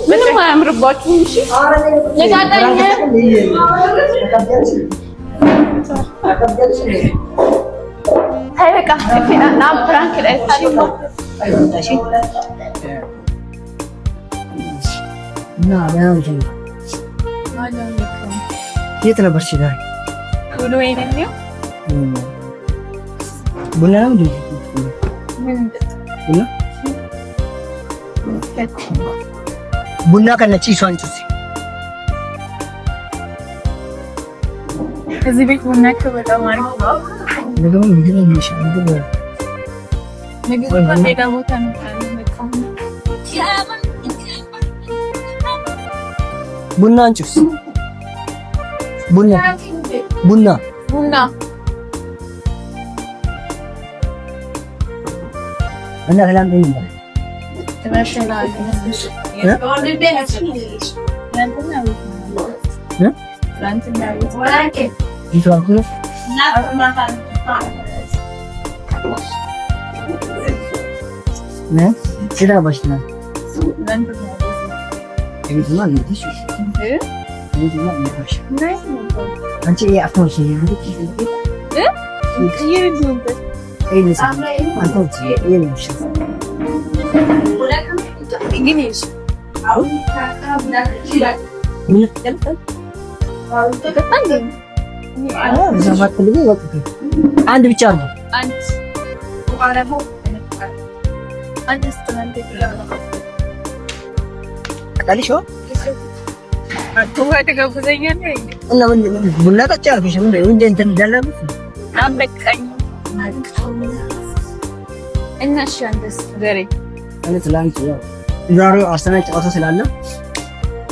ምንም አያምርባችሁም። እሺ የት ነበርሽ? ቡና ነው እንዴ? ቡና ከነጭ ሷንጭስ እዚህ ቤት ቡና በጣም አሪፍ ነው። ምግብ ሌላ ቦታ ነው። ቡና አንቺስ? ቡና እና ሰላም ነው። አንድ ብቻ ነው። ቡና ጠጪ አልኩሽ። እንትን እንዳለበት እና እሺ አንተስ ዛሬ ትላንት ዛሬ አርሰናል ጨዋታ ስላለ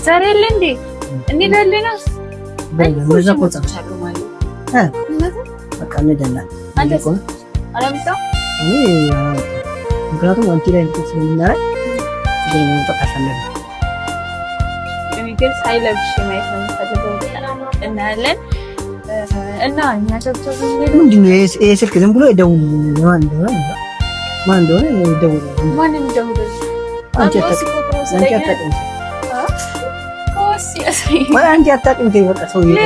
ዛሬ አለ እንዴ? እንሄዳለን። በዛ ቆጣ በቃ እንሄዳለን። ምክንያቱም አንቺ ላይ ስለምናረግ እንጠጣለን። ግን ሳይለብሽ ማየት ነው እናያለን። እና እኛ ሰብሰብ ምንድን ነው ይሄ ስልክ ዝም ብሎ ይደውል ማን እንደሆነ ይደውል። ማንን ይደውል? አንቺ አታውቂም። አንቺ አታውቂም። በቃ ሰውዬው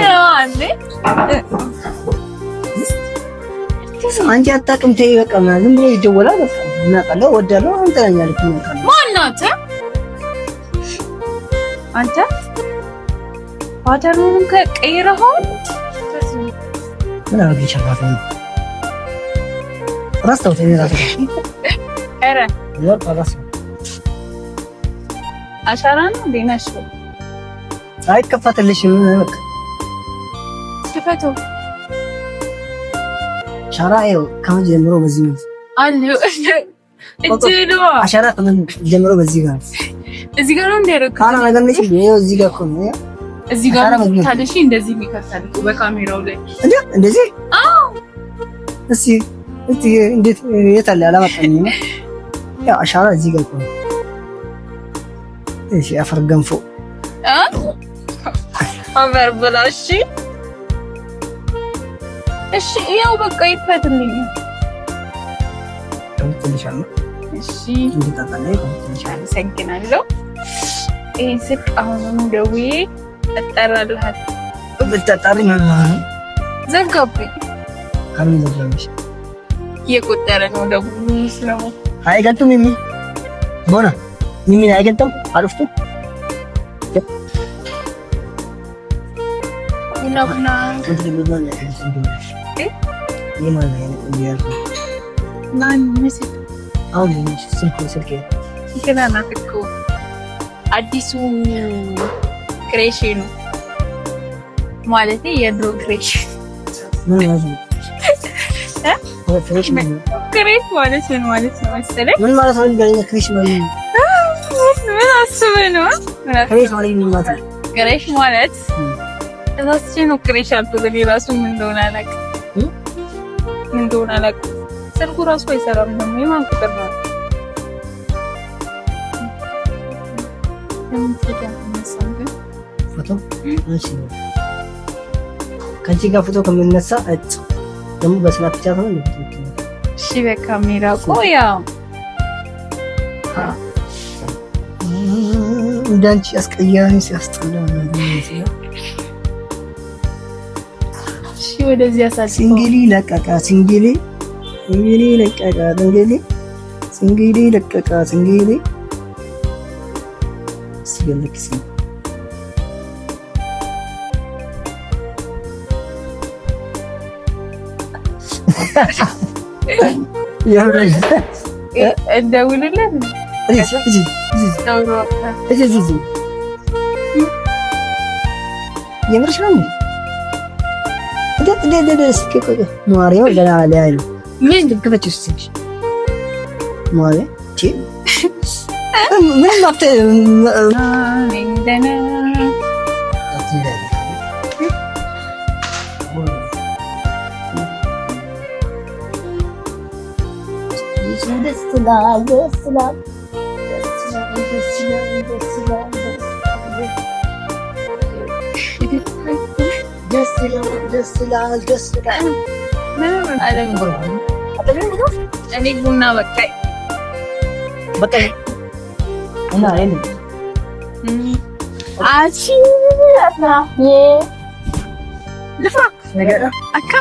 አንቺ አታውቂም። ተይ በቃ ዝም ብሎ ይደውላል። በቃ እናውቃለን። ወዳለው አንተኛለች። ማናት አንተ ፓተርኑን ከቀይረኸው ምን አድርጌ ቻልኩት ነው ራስታውት ራስ ኧረ ወርቅ ራስ አሻራ ነው ዲናሽ አይከፈትልሽም። በቃ ክፈቱ። አሻራ ይኸው ከምን ጀምሮ በዚህ ነው አለው እጅሉ አሻራ ከምን ጀምሮ በዚህ ጋር እዚህ ጋር ነው እንደረከ ካና ነገር ነሽ። ይኸው እዚህ ጋር እኮ ነው። እዚህ ጋር ታለሽ እንደዚህ የሚከፍታል በካሜራው ላይ እንደዚህ። አዎ እስቲ እንዴት የታለ አላመጣኝም። ያው አሻራ እዚህ ጋር እኮ ነው። እሺ አፈር ገንፎ አፈር ብላሽ። እሺ ያው በቃ ይፈትልኝ። ትንሽአለ እሺ እንድታጣላይ ትንሽአለ። ሰግናለሁ። ይሄ ስልክ አሁን ደውዬ እጠራልሃል። ብትጠሪ ምን ማለት ዘጋብኝ። ከምን ዘጋብሽ? እየቆጠረ ነው ደውሉ ስለሙ አይገልጡም። ቦና ሚሚ አይገልጡም። አልፍቱ ቡና አዲሱ ክሬሽኑ ማለት የድሮ ክሬሽን ክሬሽ ማለት ምን ማለት ነው መሰለኝ? ምን ማለት ነው? ክሬሽ ማለት ምን አስበህ ነው? ክሬሽ ማለት ምን ማለት ነው? ክሬሽ ማለት እዛች ነው ክሬሽ አልኩት። እኔ ራሱ ምን እንደሆነ አላውቅም። ስልኩ ራሱ አይሰራም። ደግሞ የማን ቁጥር ነው? ፎቶ እሺ፣ ከዚህ ጋር ፎቶ ከምንነሳ ደግሞ በስራት ብቻ ነው። እሺ በካሜራ ቆያ እንዳንቺ አስቀያሚ ሲያስጠላ ነው። እሺ ወደዚህ ያሳልፍ። ሲንግሊ ለቀቃ ሲንግሊ ለቀቃ ሲንግሊ ለቀቃ ሲንግሊ ሲገልክሲ ያረኝ እንደውልለት የምርሽ ነው እንዴ? እስኪ ቆይ ማሪያው ገና ላይ ነው ምን ልትገበችሽ ትንሽ ማሪያ ቺ ምን ማፍተ ደስ ይላል። እኔ ቡና በቃኝ እና አይኔ አቺ ልፍራ ነገር አካ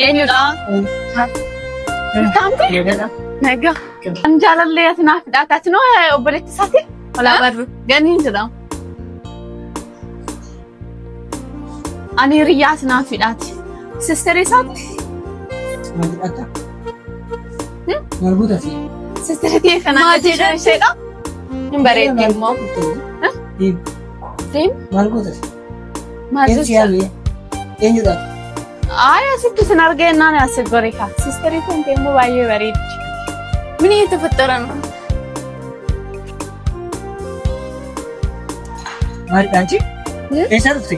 ኤኒዳ ታምቴ ነገ እንጃለለያት ናፍዳታት ነው ኦበለች ሳቴ ወላ ባዱ ገኒን ትዳ አኔ ሪያት ናፍዳት ሲስተር ሳት ማንጣጣ ማርጉታ ሲስተር ቴፈና ማጀደ ሸዳ እንበሬ ደሞ ማርጉታ ማጀደ ኤኒዳ አይ አስክስን አርገና ነው ያስገሪካ ሲስተር ይፈን ደሞ ባየ በሬድ ምን እየተፈጠረ ነው? ማርጣንቺ እሰጥት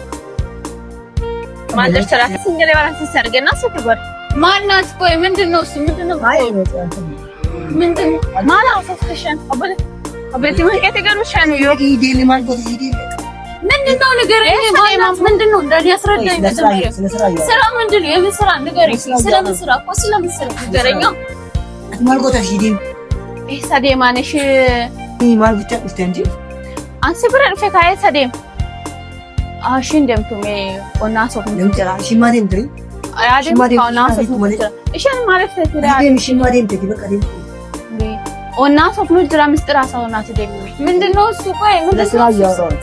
ማለሽ ተራስ ሲንገለ ባላስ ሰርገና ስትጎር ማናት? ቆይ ምንድነው እሱ? ምንድነው? አይ ምንድነው? ማላ አፈሽን አበለቲ ማከተ ገሩሻን ይዲሊ ማልቆት ይዲሊ ምንድነው? ንገረኝ። ማናት? ምንድነው? እንደኔ ያስረዳኝ። ስራ ምንድነው? የምን ስራ ንገረኝ። ስለምን ስራ እኮ ስለምን ስራ ንገረኝ። ማልቆት ይዲሊ ሰዴም አንሽ ማልቆት ውስጥ እንጂ አንሲ ብረን ፈካየ ሰዴም አሽ እንደምቱሜ ኦናሶ ለምጨራ ሽማዴም ትሪ አያደም ኦናሶ እሺን ማለት ተትራ ሽማዴም ትሪ በቃ ደም ኦናሶ ነው ድራ ምስጥራ ሰውናት ደም ምንድነው እሱ? ቆይ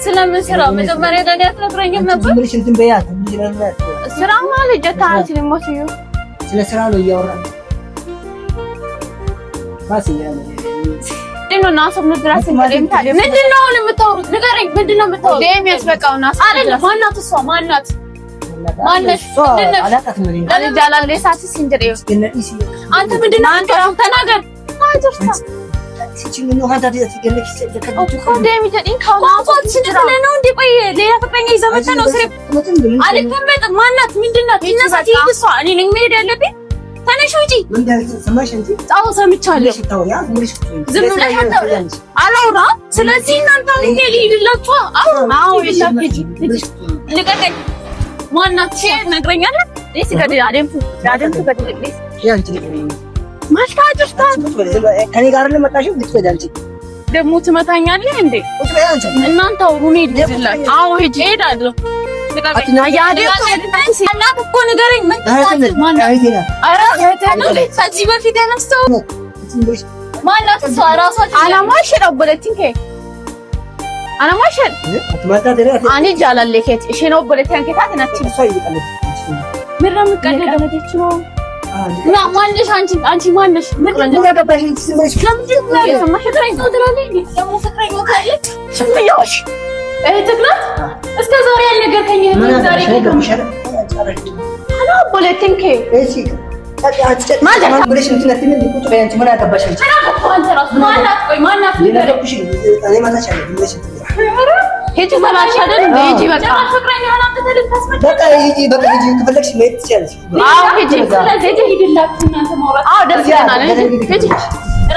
ስለምን ስራ መጀመሪያ ጋር ያትነግረኝም ነበር። ምን ሽንትን በያት ስራ ማለት ጀታች ለሞትዩ ስለ ስራ ነው እያወራን ባስ ያለ ምንድነው? ናሶ ነው ድራ ሰደም ታዲያ ምንድነው የምታወሩት? ንገረኝ። ምንድነው የምታወሩት? ደም ያስበቃው ናሶ አይደለም። ማናት እሷ? ማናት ምንድነው? አላቃት ምን እንዴ ዳላለ ሳት ሲንደሬው አንተ ምንድነው? አንተ ተናገር ታጅርታ ሲችም ነው ሀዳ ተገለች ተከታተሉ ደም ይተዲን ካውናት ሲንደረ ነው እንዴ? ቆይ ሌላ ፍቅረኛ ይዘመተ ነው ስሬ አልከመጥ ማናት? ምንድነው? ይነሳት ይብሷ እኔ ነኝ መሄድ ያለብኝ። ተነሽ ውጪ። ምን ዳርክ ሰማሽ እንጂ ጣው ሰምቻለሁ። ዝም ብለሽ አላውራ። ስለዚህ እናንተ እንዴ ሊላችሁ አዎ ይላችሁ ልቀቀኝ። ማናት ነግረኛለህ? እሺ ጋር አደምቱ በድልልስ ያንቺ ማልታጅርታ ከኔ ጋር ለመጣሽ ልትወዳንቺ ደግሞ ትመታኛለህ እንዴ? እናንተ አውሩኔ ልጅላችሁ። አዎ ሂጅ እሄዳለሁ። ልቀቀኝ። እናት እኮ ንገረኝ። ከዚህ በፊት ያነስተው ማናት? እሷ እራሷ አላማሽ ነበረችኝ። አላማሽ አኔ ጃላለከት እሺ ነው በለታን ከታት ናት። ምንም ቀደደለች ነው ና ማንሽ አንቺ ማንሽ ምን ያገባሽ? ስለምንድን ነው የሰማሽ? ትራይ ነው ትላለኝ። ደግሞ ፍቅረኛ ካለች ሽምያሽ ትግላት እስከ ዛሬ ያልነገርከኝ ዛሬ አላ ቦለቲንኬ እሺ ማንሽ ብለሽ እንትነት ምን ቁጭ በያንቺ ምን ያገባሽ? አንተ ራስ ማናት? ቆይ ማናት? ልነግርሽ እኔ ማታሽ አለ ብለሽ ሄጂ ተላሽ አይደል? ሄጂ በቃ ፍቅረኛ ሆና ተተልታስመጣ በቃ ሄጂ ከፈለግሽ መሄድ ትችያለሽ። አዎ ሄጂ። ስለዚህ ሄጂላችሁ እናንተ ማውራት። አዎ ደስ ይላል። ሄጂ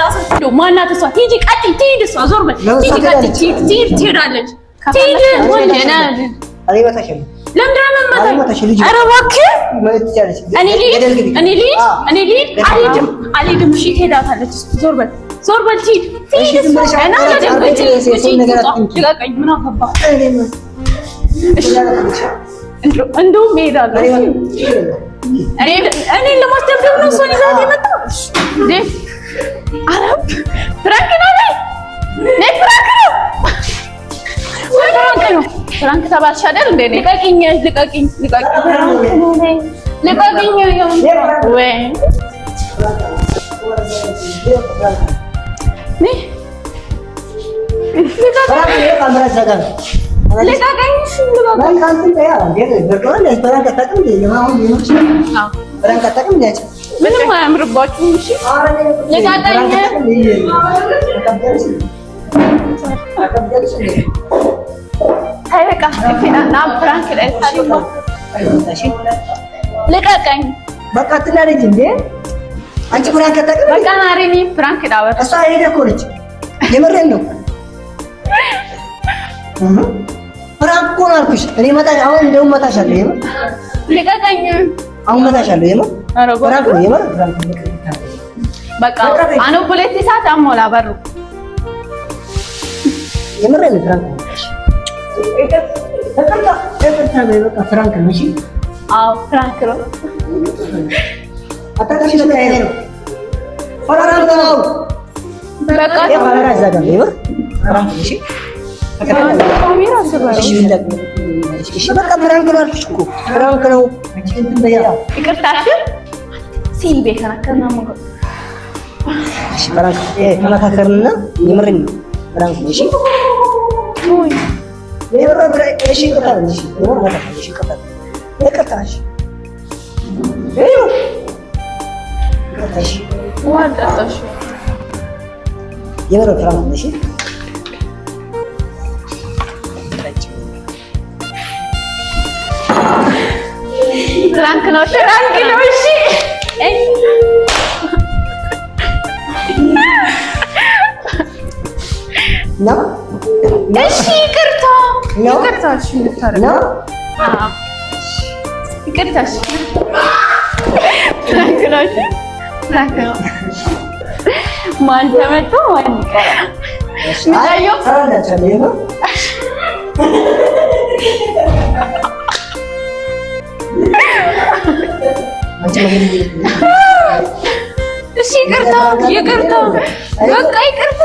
ራስሽ እንደው ማናት እሷ? ሄጂ ቀጥ ትሄድ እሷ ዞር በል ሄጂ ቀጥ ትሄዳለች። ትሄድ ወንጀና እኔ ማታሽ አለ ለምንድን ነው የምትመጣው? ኧረ እባክህ እኔ ልሂድ አልሄድም። እሺ ትሄዳታለች። ዞር በል ሂድ። ልቀቀኝ። ምን አገባህ? እንደውም እሄዳለሁ። እኔን ለማስደብደብ ነው እሷን ይዘሀት የመጣው? ኧረ ፍራንክ ነው። ፍራንክ ተባልሽ አይደል እንዴ? ልቀቂኝ። ወይ ምንም አያምርባችሁም። እሺ ልቀቀኝ። በቃ ትላለች እንዴ አንቺ ፍራንክ አታውቅም? በቃ ናሬኒ ፍራንክ ዳወር እሷ ሄደ እኮ ነች። የምሬን ነው። ፍራንክ እኮ ነው አልኩሽ። እኔ መጣሽ አሁን እንደውም መጣሻለሁ። የምር ልቀቀኝ። አሁን መጣሻለሁ። የምር ፍራንክ ነው። የምር ፍራንክ ነው። በቃ አኑ ሁለት ሰዓት አሞላ በሩ የምሬን ነው። ፍራንክ ነው። በቃ ፍራንክ ነው። እሺ አዎ ፍራንክ ነው። አታውቅሽ ነው ያለው ፍራንክ ነው። በቃ ካሜራ ዘጋ ነው። የምር ፍራንክ ነው። እሺ ካሜራ ዘጋ። እሺ በቃ ፍራንክ ነው አልኩሽ እኮ ፍራንክ ነው። ይቅርታሽን ሲል ቤከናከና ሞገ እሺ ፍራንክ ተመካከርንና የምሬን ነው። ፍራንክ ነው። እሺ ወይ የምር እሺ ይቅርታል። እሺ የምር እሺ ይቅርታል። ይቅርታሽ ዋዳታሽ የምር ፍራንክ ነው። እሺ ፍራንክ ነው። እሺ ነው። እሺ ይቅርታ። እሺ እንድታረግ ነው። ይቅርታ። እሺ ፍራንክ ነው። ፍራንክ ነው። ማን ተመቶ ማን ይቀራል? ምታየው እሺ ይቅርታ። በቃ ይቅርታ።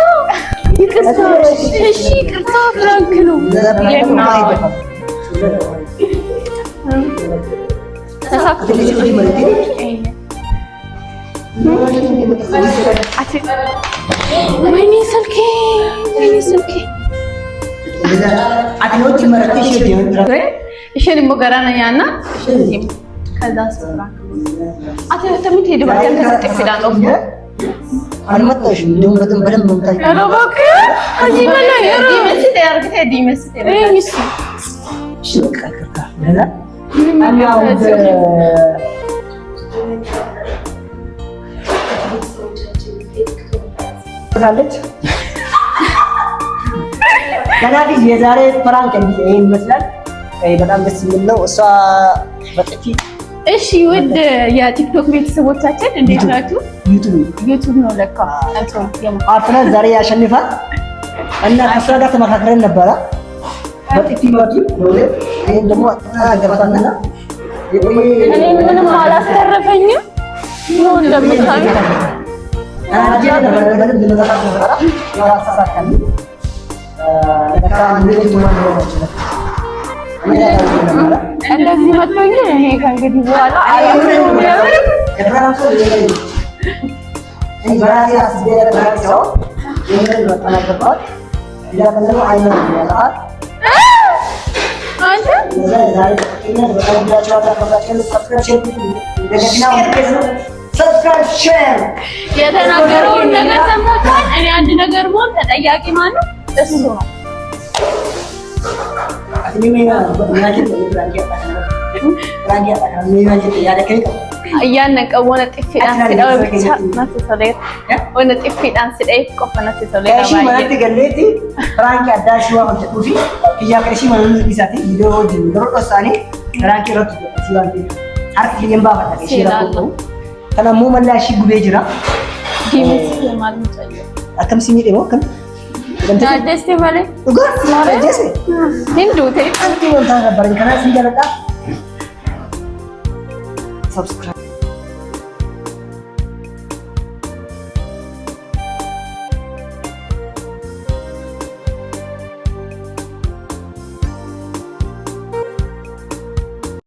እሺ ይቅርታ። ፍራንክ ነው። ወይኔ ስልኬ isheen immoo garaan nyaanna isheen kaza sura ati tamit hedu bakka kasatti fidaan dhoftu almattash ndum badan mumtaj yaro bakka aji bala yaro dimesite argite dimesite enis shika kaka nada ካለች ከናዲ የዛሬ ፍራንክ ይሄን ይመስላል። በጣም ደስ የሚል ነው። እሷ በጥፊ እሺ። ውድ የቲክቶክ ቤተሰቦቻችን እንዴት ናችሁ? ዩቲዩብ ነው ለካ አፍና ዛሬ ያሸንፋል እና ከእሷ ጋር ተመካክረን ነበረ። በጥፊ ማቱ ይሄን ደግሞ አገባታና እኔ ምንም አላስተረፈኝም ነው እንደምታዩ እንደዚህ መጥቶኝ ይሄ ከእንግዲህ በኋላ ሰብስክራይብ ሼር የተናገረውን ነገር ሰምታችኋል። እኔ አንድ ነገር ሞን ተጠያቂ ማን ነው? እሱ ነው። Prank ya kan ni manje ya da kai ka. Ayyan qabona xiffiidhaan si dhawe bicha natti toleera. Wanna xiffiidhaan si dhawe qofa natti toleera baay'ee. Kaashi manatti galleeti prank addaa si waan hojjetu fi kiyyaa kaashi manatti isaati video hojii yeroo dhosaanii prank irratti si waan ta'eef harki kiyyan baafata kaashi rakkoon. Kana immoo mallaa ishii gubee jira. Diimessi maal mucayyoo. Akkam si miidhe moo akkam? Daaddeesti malee. Dhugaa? Daaddeesti? Hinduu ta'e. Anti wantaa barin kanaa si jaaladha. Subscribe.